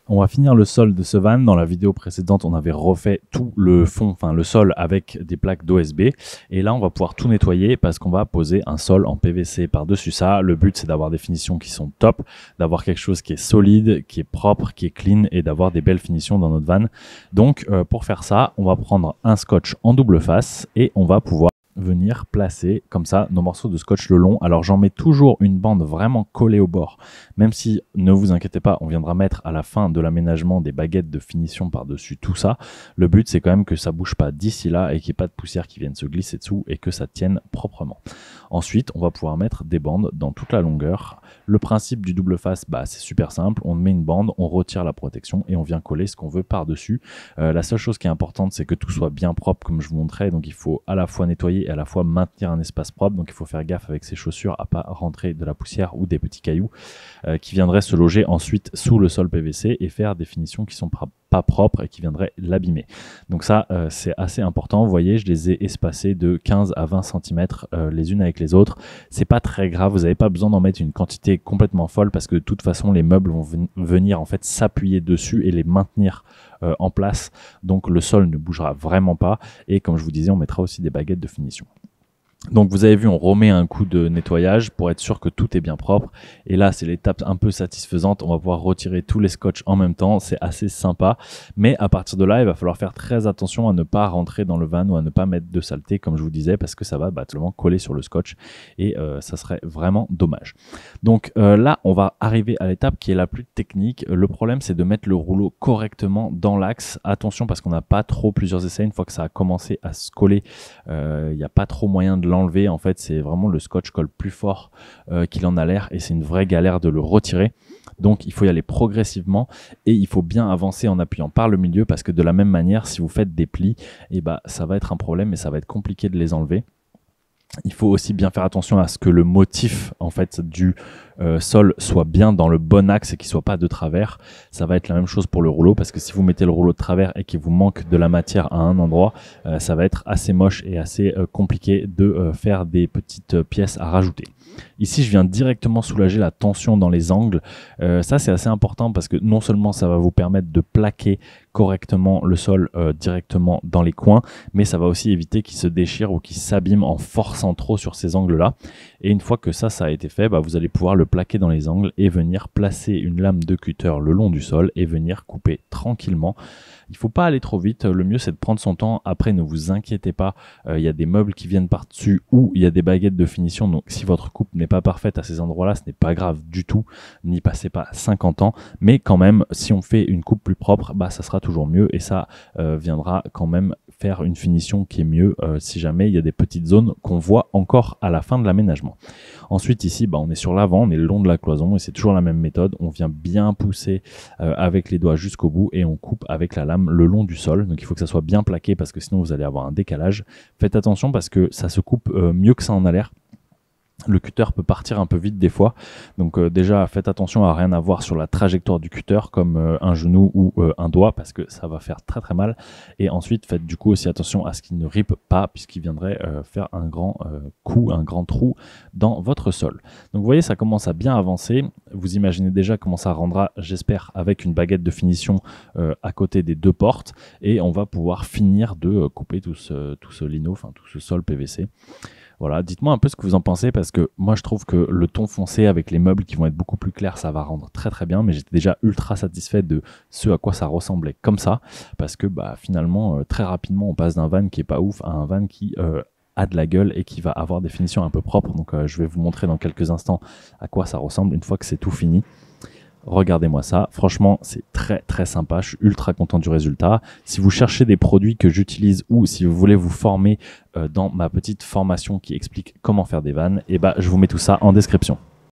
On va finir le sol de ce van. Dans la vidéo précédente, on avait refait tout le fond, enfin le sol avec des plaques d'OSB. Et là, on va pouvoir tout nettoyer parce qu'on va poser un sol en PVC par-dessus ça. Le but, c'est d'avoir des finitions qui sont top, d'avoir quelque chose qui est solide, qui est propre, qui est clean et d'avoir des belles finitions dans notre van. Donc, pour faire ça, on va prendre un scotch en double face et on va pouvoir venir placer comme ça nos morceaux de scotch le long. Alors j'en mets toujours une bande vraiment collée au bord, même si, ne vous inquiétez pas, on viendra mettre à la fin de l'aménagement des baguettes de finition par-dessus tout ça. Le but, c'est quand même que ça bouge pas d'ici là et qu'il n'y ait pas de poussière qui vienne se glisser dessous et que ça tienne proprement. Ensuite, on va pouvoir mettre des bandes dans toute la longueur. Le principe du double face, c'est super simple. On met une bande, on retire la protection et on vient coller ce qu'on veut par-dessus. La seule chose qui est importante, c'est que tout soit bien propre comme je vous montrais. Donc il faut à la fois nettoyer et à la fois maintenir un espace propre. Donc il faut faire gaffe avec ses chaussures à pas rentrer de la poussière ou des petits cailloux qui viendraient se loger ensuite sous le sol PVC et faire des finitions qui sont pas propres et qui viendraient l'abîmer. Donc ça, c'est assez important. Vous voyez, je les ai espacés de 15 à 20 cm les unes avec les autres. C'est pas très grave, vous n'avez pas besoin d'en mettre une quantité complètement folle parce que de toute façon, les meubles vont venir en fait s'appuyer dessus et les maintenir en place. Donc le sol ne bougera vraiment pas. Et comme je vous disais, on mettra aussi des baguettes de finition. Donc vous avez vu, on remet un coup de nettoyage pour être sûr que tout est bien propre. Et là, c'est l'étape un peu satisfaisante. On va pouvoir retirer tous les scotch en même temps. C'est assez sympa. Mais à partir de là, il va falloir faire très attention à ne pas rentrer dans le van ou à ne pas mettre de saleté, comme je vous disais, parce que ça va tout coller sur le scotch. Et ça serait vraiment dommage. Donc là, on va arriver à l'étape qui est la plus technique. Le problème, c'est de mettre le rouleau correctement dans l'axe. Attention, parce qu'on n'a pas trop plusieurs essais. Une fois que ça a commencé à se coller, il n'y a pas trop moyen de l'enlever. En fait, c'est vraiment le scotch colle plus fort qu'il en a l'air et c'est une vraie galère de le retirer. Donc il faut y aller progressivement et il faut bien avancer en appuyant par le milieu parce que de la même manière, si vous faites des plis, ça va être un problème et ça va être compliqué de les enlever. Il faut aussi bien faire attention à ce que le motif en fait du sol soit bien dans le bon axe et qu'il soit pas de travers. Ça va être la même chose pour le rouleau parce que si vous mettez le rouleau de travers et qu'il vous manque de la matière à un endroit, ça va être assez moche et assez compliqué de faire des petites pièces à rajouter. Ici, je viens directement soulager la tension dans les angles. Ça, c'est assez important parce que non seulement ça va vous permettre de plaquer correctement le sol directement dans les coins, mais ça va aussi éviter qu'il se déchire ou qu'il s'abîme en forçant trop sur ces angles-là. Et une fois que ça a été fait, vous allez pouvoir le plaquer dans les angles et venir placer une lame de cutter le long du sol et venir couper tranquillement. Il ne faut pas aller trop vite, le mieux c'est de prendre son temps. Après, ne vous inquiétez pas, il y a des meubles qui viennent par-dessus ou il y a des baguettes de finition. Donc si votre coupe n'est pas parfaite à ces endroits-là, ce n'est pas grave du tout. N'y passez pas 50 ans. Mais quand même, si on fait une coupe plus propre, ça sera toujours mieux et ça viendra quand même faire une finition qui est mieux si jamais il y a des petites zones qu'on voit encore à la fin de l'aménagement. Ensuite ici, on est sur l'avant, on est le long de la cloison et c'est toujours la même méthode. On vient bien pousser avec les doigts jusqu'au bout et on coupe avec la lame le long du sol. Donc il faut que ça soit bien plaqué parce que sinon vous allez avoir un décalage. Faites attention parce que ça se coupe mieux que ça en a l'air. Le cutter peut partir un peu vite des fois, donc déjà faites attention à rien avoir sur la trajectoire du cutter comme un genou ou un doigt parce que ça va faire très très mal. Et ensuite faites du coup aussi attention à ce qu'il ne rippe pas puisqu'il viendrait faire un grand coup, un grand trou dans votre sol. Donc vous voyez, ça commence à bien avancer. Vous imaginez déjà comment ça rendra, j'espère, avec une baguette de finition à côté des deux portes et on va pouvoir finir de couper tout ce lino, enfin tout ce sol PVC. Voilà, dites-moi un peu ce que vous en pensez parce que moi je trouve que le ton foncé avec les meubles qui vont être beaucoup plus clairs, ça va rendre très très bien, mais j'étais déjà ultra satisfait de ce à quoi ça ressemblait comme ça parce que finalement très rapidement on passe d'un van qui est pas ouf à un van qui a de la gueule et qui va avoir des finitions un peu propres. Donc je vais vous montrer dans quelques instants à quoi ça ressemble une fois que c'est tout fini. Regardez-moi ça, franchement c'est très très sympa, je suis ultra content du résultat. Si vous cherchez des produits que j'utilise ou si vous voulez vous former dans ma petite formation qui explique comment faire des vannes, je vous mets tout ça en description.